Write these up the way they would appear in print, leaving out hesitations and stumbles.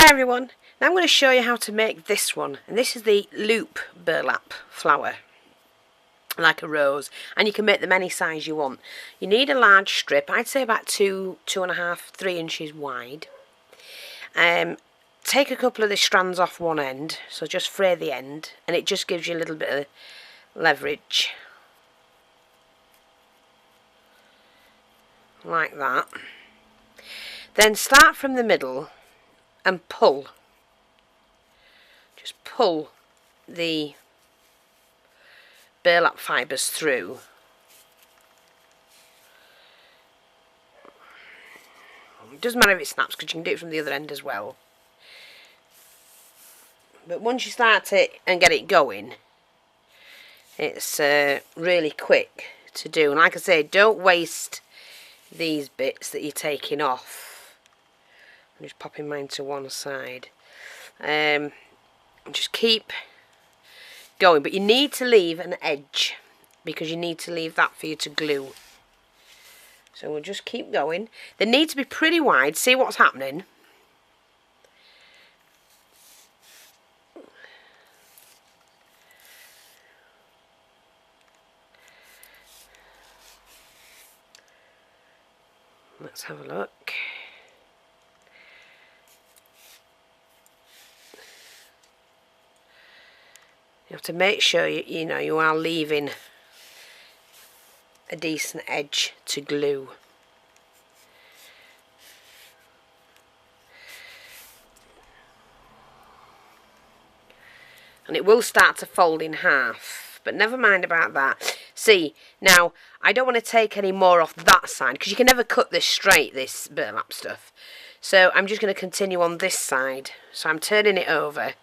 Hi everyone, now I'm going to show you how to make this one, and this is the loop burlap flower, like a rose, and you can make them any size you want. You need a large strip, I'd say about 2.5, 3 inches wide. Take a couple of the strands off one end, so just fray the end, and it just gives you a little bit of leverage, like that. Then start from the middle and pull. Just pull the burlap fibres through. It doesn't matter if it snaps because you can do it from the other end as well. But once you start it and get it going, it's really quick to do. And like I say, don't waste these bits that you're taking off. I'm just popping mine to one side. Just keep going, but you need to leave an edge because you need to leave that for you to glue. So we'll just keep going. They need to be pretty wide. See what's happening. Let's have a look. You have to make sure you are leaving a decent edge to glue. And it will start to fold in half, but never mind about that. See, now I don't want to take any more off that side because you can never cut this straight, this burlap stuff. So I'm just going to continue on this side. So I'm turning it over.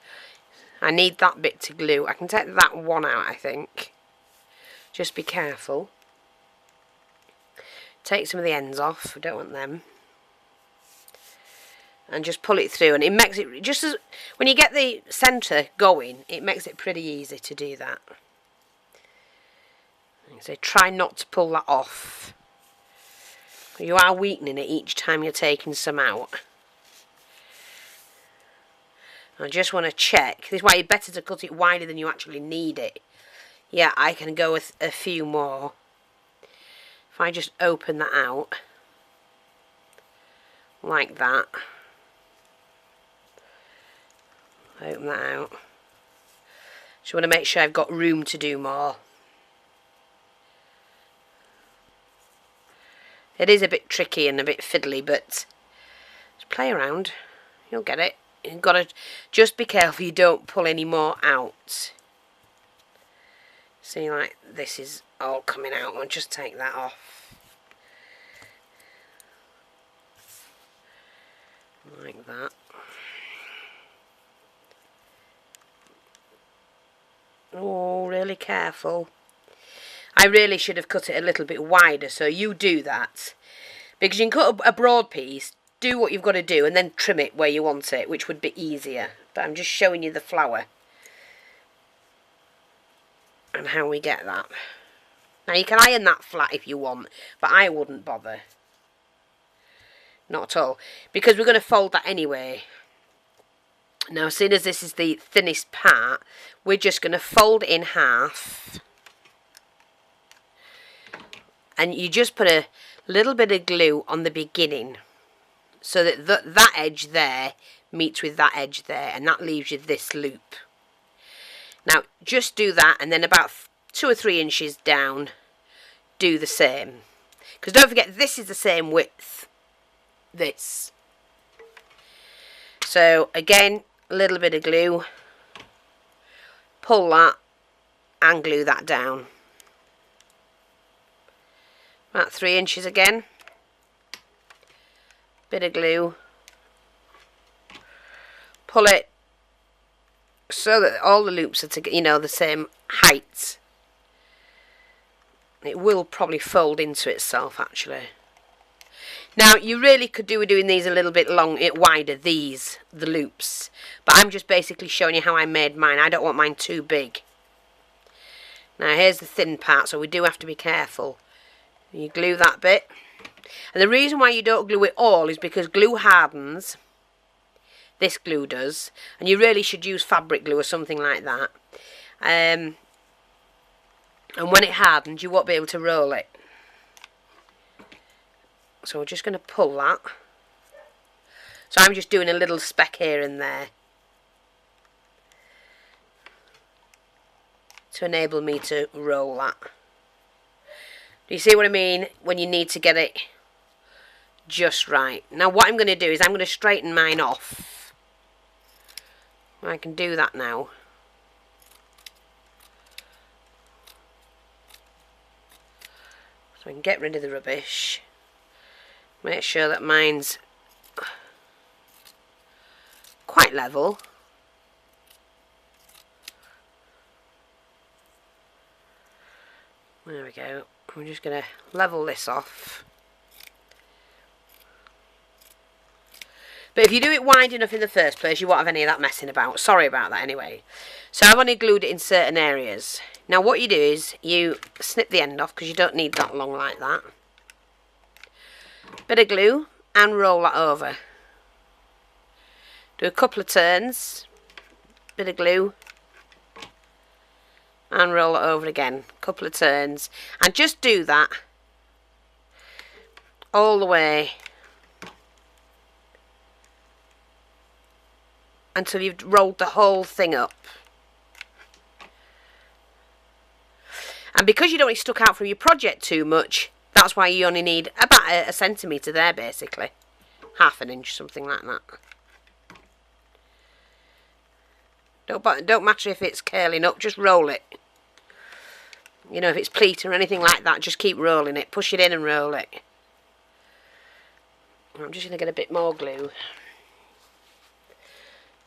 I need that bit to glue. I can take that one out, I think. Just be careful. Take some of the ends off. I don't want them. And just pull it through. And it makes it, just as when you get the centre going, it makes it pretty easy to do that. So try not to pull that off. You are weakening it each time you're taking some out. I just want to check. This is why it's better to cut it wider than you actually need it. Yeah, I can go with a few more. If I just open that out, like that. Open that out. Just want to make sure I've got room to do more. It is a bit tricky and a bit fiddly, but just play around. You'll get it. You've got to just be careful you don't pull any more out. See, like this is all coming out. I'll just take that off. Like that. Oh, really careful. I really should have cut it a little bit wider, so you do that. Because you can cut a broad piece, do what you've got to do, and then trim it where you want it, which would be easier. But I'm just showing you the flower and how we get that. Now you can iron that flat if you want, but I wouldn't bother. Not at all. Because we're going to fold that anyway. Now, seeing as this is the thinnest part, we're just going to fold it in half. And you just put a little bit of glue on the beginning, so that that edge there meets with that edge there, and that leaves you this loop. Now, just do that, and then about 2 or 3 inches down, do the same. Because don't forget, this is the same width. This. So, again, a little bit of glue. Pull that, and glue that down. About 3 inches again. Bit of glue. Pull it so that all the loops are the same height. It will probably fold into itself actually. Now you really could do with doing these a little bit wider, the loops. But I'm just basically showing you how I made mine. I don't want mine too big. Now here's the thin part, so we do have to be careful. You glue that bit. And the reason why you don't glue it all is because glue hardens this glue does. And you really should use fabric glue or something like that. And when it hardens, you won't be able to roll it. So we're just going to pull that. So I'm just doing a little speck here and there to enable me to roll that. Do you see what I mean? When you need to get it just right. Now what I'm going to do is I'm going to straighten mine off. I can do that now. So I can get rid of the rubbish. Make sure that mine's quite level. There we go. I'm just going to level this off. But if you do it wide enough in the first place, you won't have any of that messing about. Sorry about that anyway. So I've only glued it in certain areas. Now what you do is you snip the end off because you don't need that long like that. Bit of glue and roll that over. Do a couple of turns. Bit of glue. And roll it over again. Couple of turns. And just do that all the way until you've rolled the whole thing up. And because you don't want it stuck out from your project too much, that's why you only need about a centimetre there basically. Half an inch, something like that. Don't matter if it's curling up, just roll it. You know, if it's pleat or anything like that, just keep rolling it. Push it in and roll it. I'm just going to get a bit more glue.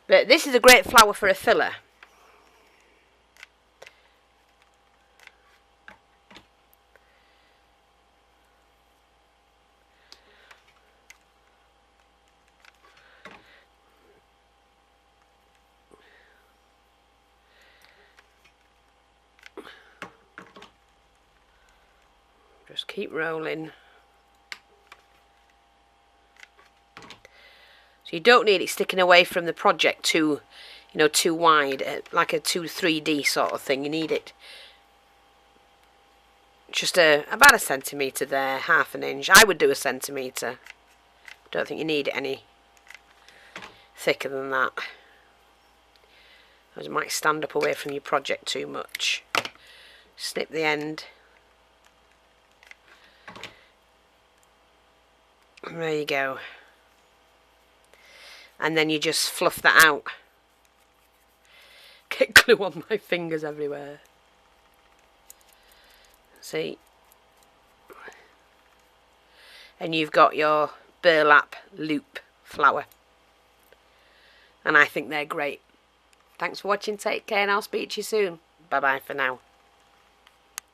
But this is a great flower for a filler. Just keep rolling. So you don't need it sticking away from the project too, you know, too wide, like a 3D sort of thing. You need it just about a centimetre there, half an inch. I would do a centimetre. Don't think you need it any thicker than that. It might stand up away from your project too much. Snip the end. There you go. And then you just fluff that out. Get glue on my fingers everywhere. See? And you've got your burlap loop flower. And I think they're great. Thanks for watching, take care, and I'll speak to you soon. Bye bye for now.